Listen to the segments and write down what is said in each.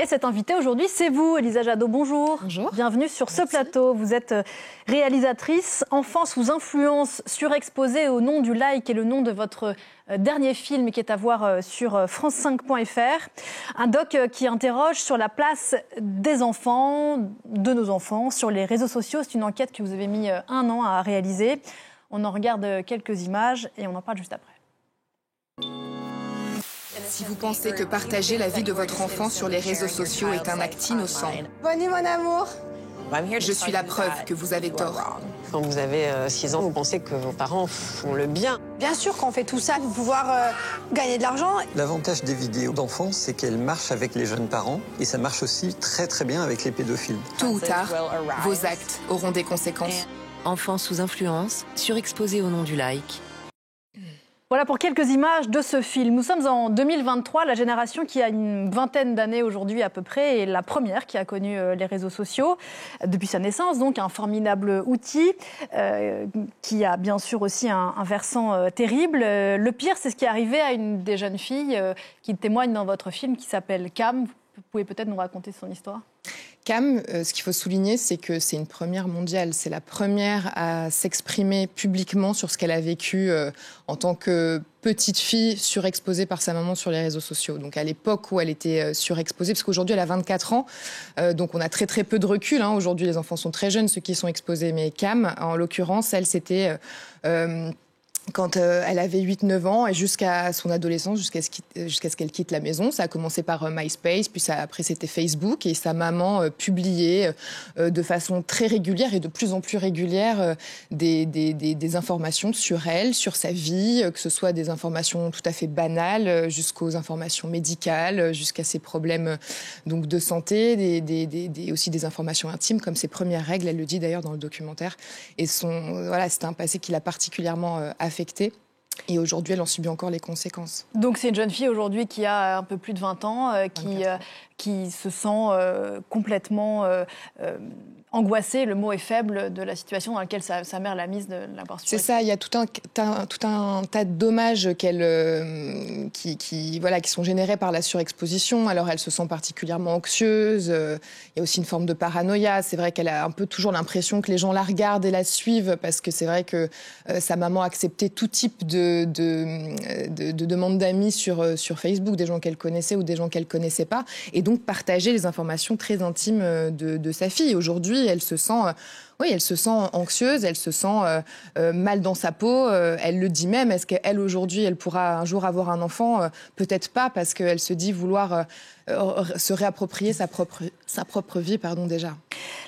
Et cette invitée aujourd'hui, c'est vous, Elisa Jadot. Bonjour. Bonjour. Bienvenue sur ce plateau. Vous êtes réalisatrice, enfant sous influence, surexposée au nom du like et le nom de votre dernier film qui est à voir sur France5.fr. Un doc qui interroge sur la place des enfants, de nos enfants, sur les réseaux sociaux. C'est une enquête que vous avez mis 1 an à réaliser. On en regarde quelques images et on en parle juste après. Si vous pensez que partager la vie de votre enfant sur les réseaux sociaux est un acte innocent, Bonne nuit, mon amour. je suis la preuve que vous avez tort. Quand vous avez 6 ans, vous pensez que vos parents font le bien. Bien sûr qu'on fait tout ça pour pouvoir gagner de l'argent. L'avantage des vidéos d'enfants, c'est qu'elles marchent avec les jeunes parents et ça marche aussi très très bien avec les pédophiles. Tôt ou tard, vos actes auront des conséquences. Enfants sous influence, surexposés au nom du like. Voilà pour quelques images de ce film. Nous sommes en 2023, la génération qui a une vingtaine d'années aujourd'hui à peu près est la première qui a connu les réseaux sociaux depuis sa naissance, donc un formidable outil qui a bien sûr aussi un versant terrible. Le pire, c'est ce qui est arrivé à une des jeunes filles qui témoigne dans votre film qui s'appelle Cam. Vous pouvez peut-être nous raconter son histoire ? Cam, ce qu'il faut souligner, c'est que c'est une première mondiale. C'est la première à s'exprimer publiquement sur ce qu'elle a vécu en tant que petite fille surexposée par sa maman sur les réseaux sociaux. Donc à l'époque où elle était surexposée, parce qu'aujourd'hui elle a 24 ans, donc on a très très peu de recul. Aujourd'hui les enfants sont très jeunes, ceux qui sont exposés. Mais Cam, en l'occurrence, elle c'était... quand elle avait 8-9 ans et jusqu'à son adolescence, jusqu'à ce qu'elle quitte la maison. Ça a commencé par MySpace, puis après c'était Facebook et sa maman publiait de façon très régulière et de plus en plus régulière des informations sur elle, sur sa vie, que ce soit des informations tout à fait banales jusqu'aux informations médicales, jusqu'à ses problèmes donc, de santé, aussi des informations intimes comme ses premières règles, elle le dit d'ailleurs dans le documentaire. Et voilà, c'était un passé qui l'a particulièrement affectée. Et aujourd'hui, elle en subit encore les conséquences. Donc c'est une jeune fille aujourd'hui qui a un peu plus de 20 ans, qui se sent complètement angoissée, le mot est faible, de la situation dans laquelle sa mère l'a mise de l'avoir surexposée. C'est ça, il y a tout un tas de dommages qui sont générés par la surexposition. Alors elle se sent particulièrement anxieuse, il y a aussi une forme de paranoïa. C'est vrai qu'elle a un peu toujours l'impression que les gens la regardent et la suivent, parce que c'est vrai que sa maman acceptait tout type de demandes d'amis sur Facebook, des gens qu'elle connaissait ou des gens qu'elle connaissait pas, et donc partager les informations très intimes de sa fille. Aujourd'hui, elle se sent anxieuse, elle se sent mal dans sa peau. Elle le dit même. Est-ce qu'elle, aujourd'hui, elle pourra un jour avoir un enfant ? Peut-être pas, parce qu'elle se dit vouloir se réapproprier sa propre vie, déjà.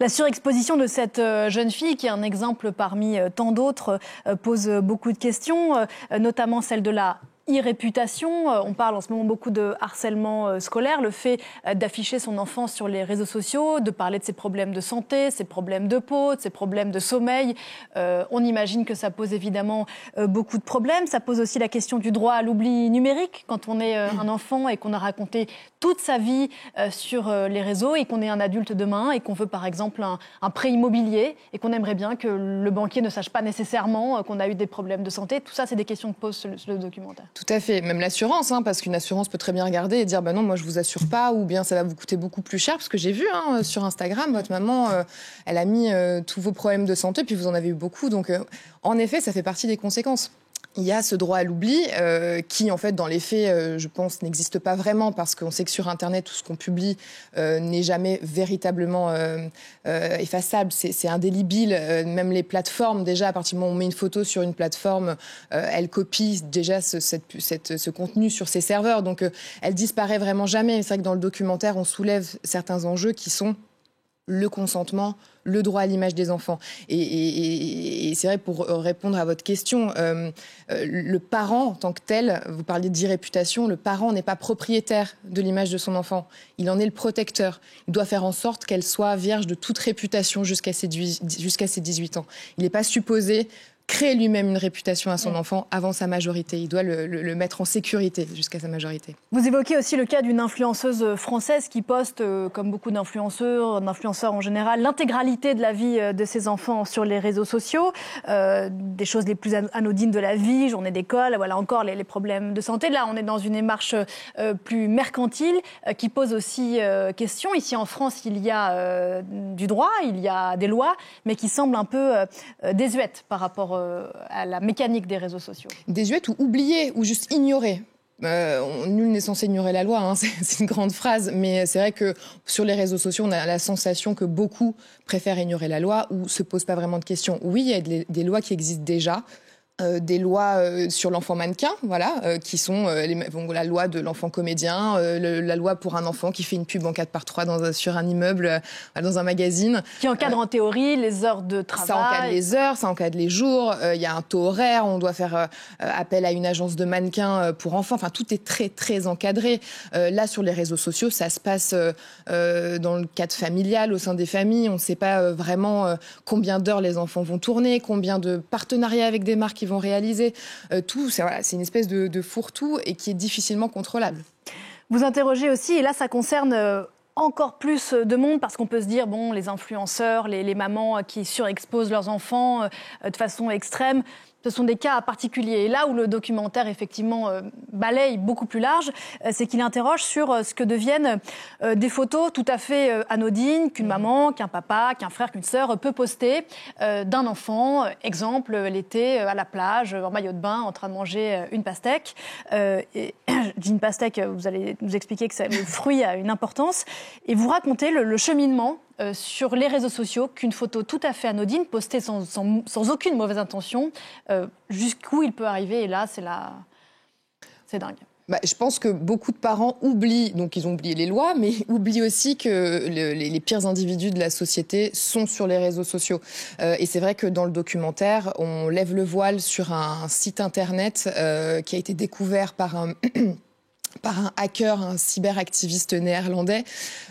La surexposition de cette jeune fille, qui est un exemple parmi tant d'autres, pose beaucoup de questions, notamment celle de la e-réputation. On parle en ce moment beaucoup de harcèlement scolaire, le fait d'afficher son enfant sur les réseaux sociaux, de parler de ses problèmes de santé, ses problèmes de peau, de ses problèmes de sommeil. On imagine que ça pose évidemment beaucoup de problèmes. Ça pose aussi la question du droit à l'oubli numérique. Quand on est un enfant et qu'on a raconté toute sa vie sur les réseaux et qu'on est un adulte demain et qu'on veut par exemple un prêt immobilier et qu'on aimerait bien que le banquier ne sache pas nécessairement qu'on a eu des problèmes de santé. Tout ça, c'est des questions que pose le documentaire. Tout à fait, même l'assurance, parce qu'une assurance peut très bien regarder et dire non, moi je vous assure pas, ou bien ça va vous coûter beaucoup plus cher, parce que j'ai vu sur Instagram, votre maman, elle a mis tous vos problèmes de santé, puis vous en avez eu beaucoup, donc en effet, ça fait partie des conséquences. Il y a ce droit à l'oubli qui, en fait, dans les faits, je pense, n'existe pas vraiment, parce qu'on sait que sur Internet, tout ce qu'on publie n'est jamais véritablement effaçable. C'est indélébile. Même les plateformes, déjà, à partir du moment où on met une photo sur une plateforme, elles copient déjà ce contenu sur ses serveurs. Donc, elle disparaît vraiment jamais. C'est vrai que dans le documentaire, on soulève certains enjeux qui sont le consentement, le droit à l'image des enfants. Et c'est vrai, pour répondre à votre question, le parent en tant que tel, vous parliez d'e-réputation, le parent n'est pas propriétaire de l'image de son enfant. Il en est le protecteur. Il doit faire en sorte qu'elle soit vierge de toute réputation jusqu'à ses 18 ans. Il n'est pas supposé créer lui-même une réputation à son enfant avant sa majorité. Il doit le mettre en sécurité jusqu'à sa majorité. Vous évoquez aussi le cas d'une influenceuse française qui poste, comme beaucoup d'influenceurs en général, l'intégralité de la vie de ses enfants sur les réseaux sociaux. Des choses les plus anodines de la vie, journée d'école, voilà encore les problèmes de santé. Là, on est dans une démarche plus mercantile qui pose aussi question. Ici en France, il y a du droit, il y a des lois, mais qui semblent un peu désuètes par rapport à la mécanique des réseaux sociaux. Désuètes ou oubliées ou juste ignorées. Nul n'est censé ignorer la loi, hein, c'est une grande phrase, mais c'est vrai que sur les réseaux sociaux, on a la sensation que beaucoup préfèrent ignorer la loi ou se posent pas vraiment de questions. Oui, il y a des lois qui existent déjà. Des lois sur l'enfant mannequin, voilà, qui sont la loi de l'enfant comédien, la loi pour un enfant qui fait une pub en 4x3 sur un immeuble, dans un magazine. Qui encadre en théorie les heures de travail. Ça encadre les heures, ça encadre les jours, il y a un taux horaire, on doit faire appel à une agence de mannequins pour enfants, enfin tout est très très encadré. Là sur les réseaux sociaux, ça se passe dans le cadre familial, au sein des familles, on ne sait pas vraiment combien d'heures les enfants vont tourner, combien de partenariats avec des marques vont réaliser. Tout, c'est une espèce de fourre-tout et qui est difficilement contrôlable. Vous interrogez aussi, et là ça concerne encore plus de monde, parce qu'on peut se dire, bon, les influenceurs, les mamans qui surexposent leurs enfants de façon extrême, ce sont des cas particuliers. Et là où le documentaire, effectivement, balaye beaucoup plus large, c'est qu'il interroge sur ce que deviennent des photos tout à fait anodines qu'une maman, qu'un papa, qu'un frère, qu'une sœur peut poster d'un enfant. Exemple, l'été, à la plage, en maillot de bain, en train de manger une pastèque. Et je dis une pastèque, vous allez nous expliquer que le fruit a une importance. Et vous racontez le cheminement sur les réseaux sociaux, qu'une photo tout à fait anodine, postée sans aucune mauvaise intention, jusqu'où il peut arriver. Et là, c'est dingue. Je pense que beaucoup de parents oublient, donc ils ont oublié les lois, mais oublient aussi que les pires individus de la société sont sur les réseaux sociaux. Et c'est vrai que dans le documentaire, on lève le voile sur un site internet qui a été découvert par un hacker, un cyberactiviste néerlandais,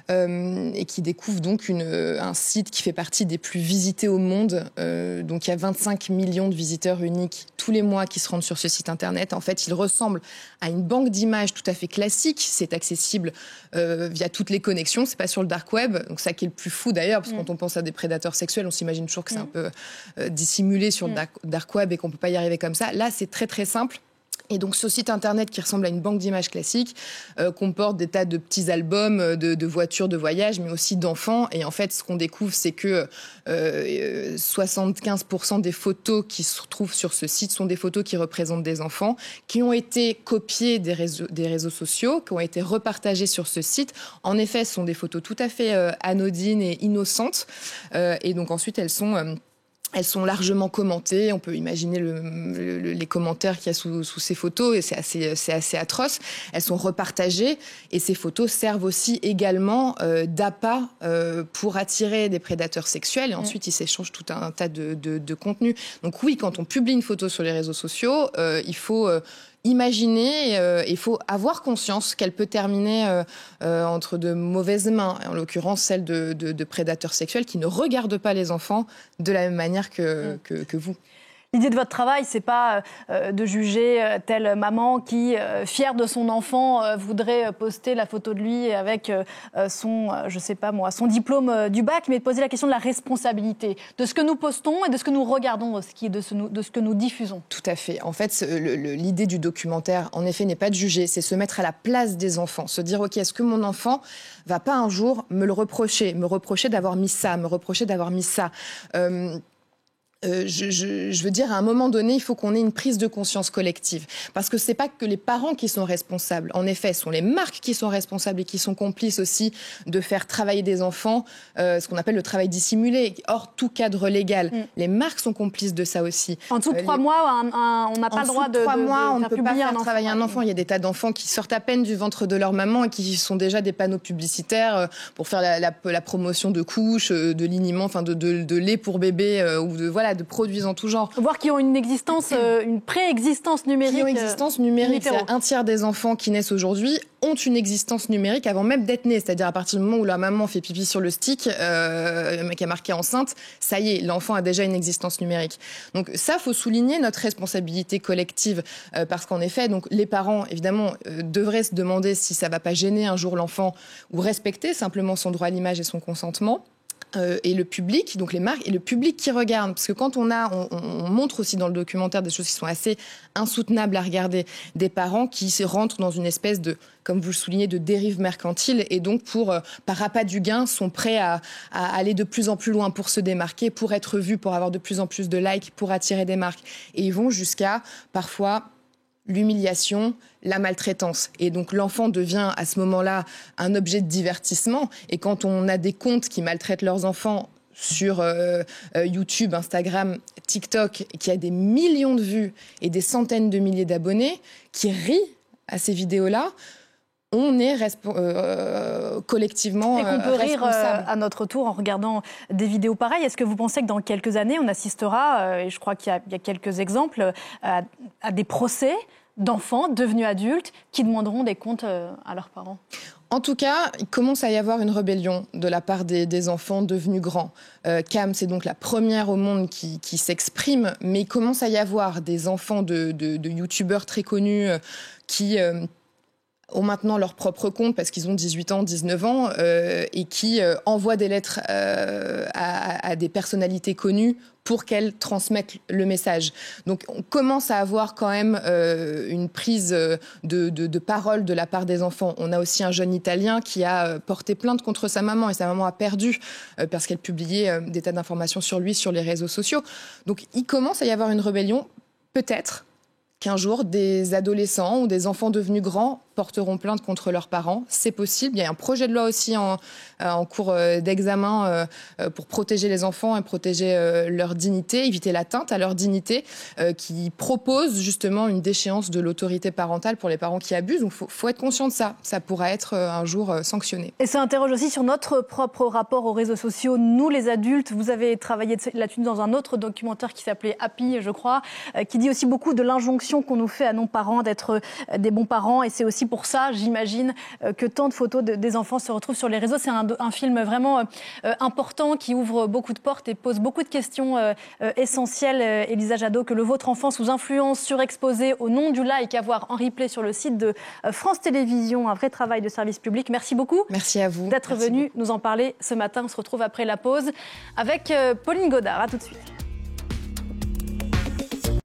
et qui découvre donc un site qui fait partie des plus visités au monde. Donc il y a 25 millions de visiteurs uniques tous les mois qui se rendent sur ce site internet. En fait, il ressemble à une banque d'images tout à fait classique. C'est accessible via toutes les connexions. C'est pas sur le dark web. Donc ça qui est le plus fou d'ailleurs, parce que quand on pense à des prédateurs sexuels, on s'imagine toujours que c'est un peu dissimulé sur le dark web et qu'on peut pas y arriver comme ça. Là, c'est très très simple. Et donc ce site internet qui ressemble à une banque d'images classique comporte des tas de petits albums de voitures de voyage, mais aussi d'enfants. Et en fait, ce qu'on découvre, c'est que 75% des photos qui se retrouvent sur ce site sont des photos qui représentent des enfants, qui ont été copiées des réseaux sociaux, qui ont été repartagées sur ce site. En effet, ce sont des photos tout à fait anodines et innocentes. Et donc ensuite, elles sont largement commentées. On peut imaginer les commentaires qu'il y a sous ces photos, et c'est assez atroce. Elles sont repartagées, et ces photos servent aussi également d'appât pour attirer des prédateurs sexuels, et ensuite ils s'échangent tout un tas de contenus. Donc oui, quand on publie une photo sur les réseaux sociaux, il faut imaginer, il faut avoir conscience qu'elle peut terminer entre de mauvaises mains, en l'occurrence celle de prédateurs sexuels qui ne regardent pas les enfants de la même manière que vous. L'idée de votre travail, c'est pas de juger telle maman qui, fière de son enfant, voudrait poster la photo de lui avec son diplôme du bac, mais de poser la question de la responsabilité, de ce que nous postons et de ce que nous regardons, de ce que nous diffusons. Tout à fait. En fait, l'idée du documentaire, en effet, n'est pas de juger, c'est se mettre à la place des enfants, se dire, ok, est-ce que mon enfant va pas un jour me reprocher d'avoir mis ça, me reprocher d'avoir mis ça. Je veux dire, à un moment donné, il faut qu'on ait une prise de conscience collective. Parce que c'est pas que les parents qui sont responsables. En effet, ce sont les marques qui sont responsables et qui sont complices aussi de faire travailler des enfants, ce qu'on appelle le travail dissimulé, hors tout cadre légal. Les marques sont complices de ça aussi. En dessous de 3 mois, on n'a pas le droit de 3 mois, on ne peut pas faire travailler un enfant. Il y a des tas d'enfants qui sortent à peine du ventre de leur maman et qui sont déjà des panneaux publicitaires pour faire la promotion de couches, de liniment, enfin de lait pour bébé, ou de voilà. de produits en tout genre. Voire qui ont une existence, une préexistence numérique. Qui ont une existence numérique. C'est un tiers des enfants qui naissent aujourd'hui ont une existence numérique avant même d'être nés. C'est-à-dire à partir du moment où la maman fait pipi sur le stick, qui a marqué enceinte, ça y est, l'enfant a déjà une existence numérique. Donc ça, faut souligner notre responsabilité collective, parce qu'en effet, donc les parents, évidemment, devraient se demander si ça va pas gêner un jour l'enfant ou respecter simplement son droit à l'image et son consentement. Et le public, donc les marques, et le public qui regarde. Parce que quand on montre aussi dans le documentaire des choses qui sont assez insoutenables à regarder, des parents qui rentrent dans une espèce de, comme vous le soulignez, de dérive mercantile, et donc par appât du gain, sont prêts à aller de plus en plus loin pour se démarquer, pour être vus, pour avoir de plus en plus de likes, pour attirer des marques. Et ils vont jusqu'à, parfois, l'humiliation, la maltraitance. Et donc l'enfant devient à ce moment-là un objet de divertissement. Et quand on a des comptes qui maltraitent leurs enfants sur YouTube, Instagram, TikTok, qui a des millions de vues et des centaines de milliers d'abonnés, qui rient à ces vidéos-là, on est collectivement responsable. Et qu'on peut rire à notre tour en regardant des vidéos pareilles. Est-ce que vous pensez que dans quelques années, on assistera, et je crois qu'il y a quelques exemples, à des procès d'enfants devenus adultes qui demanderont des comptes à leurs parents? En tout cas, il commence à y avoir une rébellion de la part des enfants devenus grands. Cam, c'est donc la première au monde qui s'exprime, mais il commence à y avoir des enfants de youtubeurs très connus qui ont maintenant leur propre compte parce qu'ils ont 18 ans, 19 ans, et qui envoient des lettres à des personnalités connues pour qu'elles transmettent le message. Donc on commence à avoir quand même une prise de parole de la part des enfants. On a aussi un jeune Italien qui a porté plainte contre sa maman, et sa maman a perdu parce qu'elle publiait des tas d'informations sur lui sur les réseaux sociaux. Donc il commence à y avoir une rébellion, peut-être qu'un jour, des adolescents ou des enfants devenus grands porteront plainte contre leurs parents. C'est possible. Il y a un projet de loi aussi en cours d'examen pour protéger les enfants et protéger leur dignité, éviter l'atteinte à leur dignité, qui propose justement une déchéance de l'autorité parentale pour les parents qui abusent. Donc il faut être conscient de ça. Ça pourra être un jour sanctionné. Et ça interroge aussi sur notre propre rapport aux réseaux sociaux. Nous, les adultes, vous avez travaillé là-dessus dans un autre documentaire qui s'appelait Happy, je crois, qui dit aussi beaucoup de l'injonction qu'on nous fait à nos parents d'être des bons parents. Et c'est aussi pour ça, j'imagine, que tant de photos des enfants se retrouvent sur les réseaux. C'est un film vraiment important qui ouvre beaucoup de portes et pose beaucoup de questions essentielles. Elisa Jadot, que le vôtre enfant sous influence, surexposé au nom du like, à voir en replay sur le site de France Télévisions. Un vrai travail de service public. Merci beaucoup. Merci à vous. D'être venu nous en parler ce matin. On se retrouve après la pause avec Pauline Godard. À tout de suite.